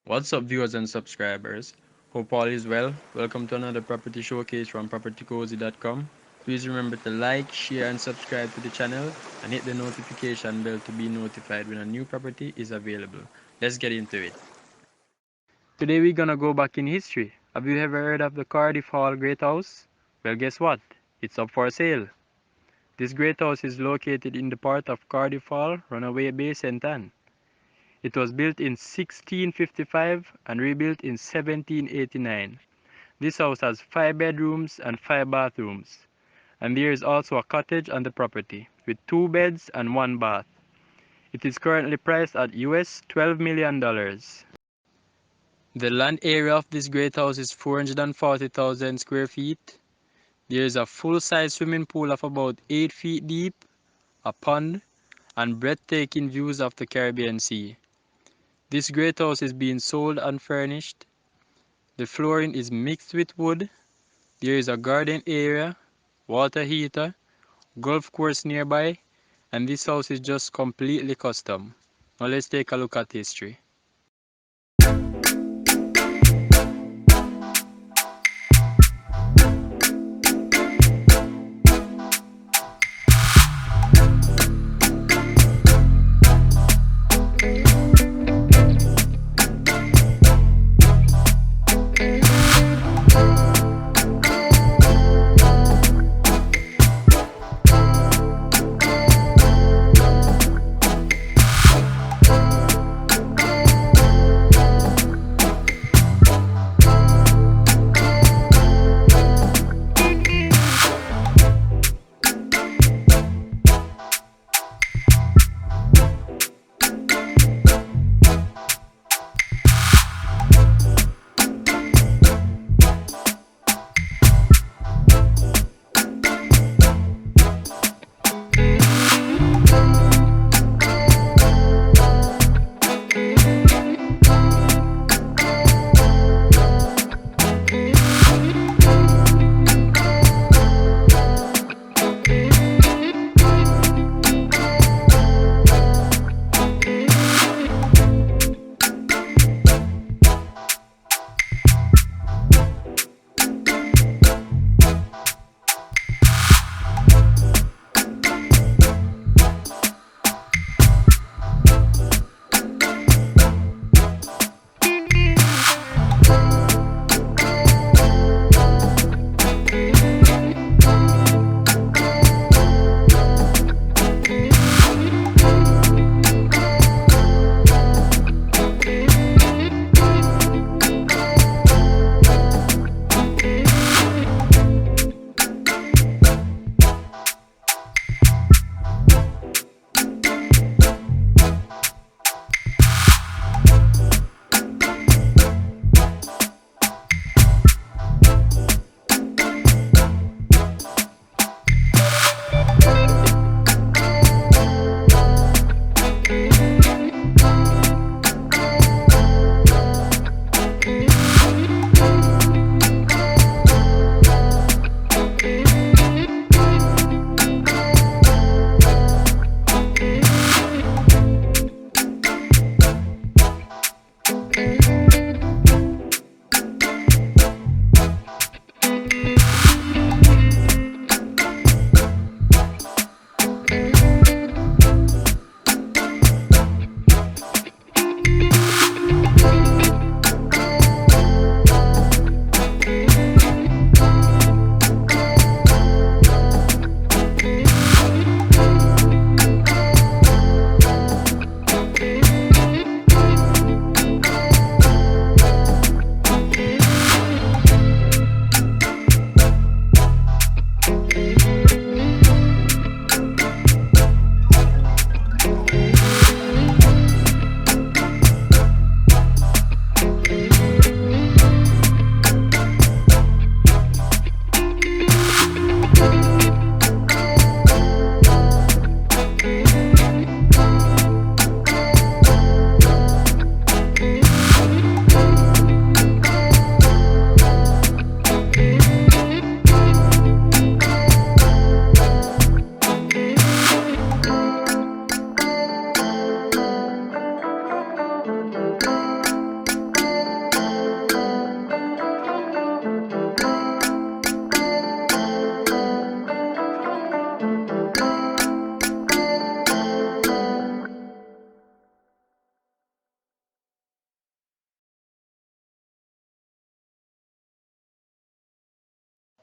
What's up, viewers and subscribers? Hope all is well. Welcome to another property showcase from propertycozy.com. Please remember to like, share, and subscribe to the channel and hit the notification bell to be notified when a new property is available. Let's get into it. Today we're gonna go back in history. Have you ever heard of the Cardiff Hall Great House? Well, guess what? It's up for sale. This great house is located in the part of Cardiff Hall, Runaway Bay, St. Anne. It was built in 1655 and rebuilt in 1789. This house has 5 bedrooms and 5 bathrooms, and there is also a cottage on the property with 2 beds and 1 bath. It is currently priced at US $12 million. The land area of this great house is 440,000 square feet. There is a full-size swimming pool of about 8 feet deep, a pond, and breathtaking views of the Caribbean Sea. This great house is being sold unfurnished. The flooring is mixed with wood. There is a garden area, water heater, golf course nearby, and this house is just completely custom. Now let's take a look at history.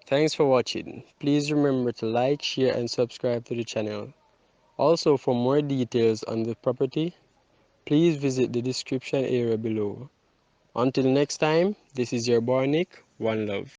Thanks for watching. Please remember to like, share and subscribe to the channel. Also, for more details on the property, please visit the description area below. Until next time, this is your boy Nick. One love.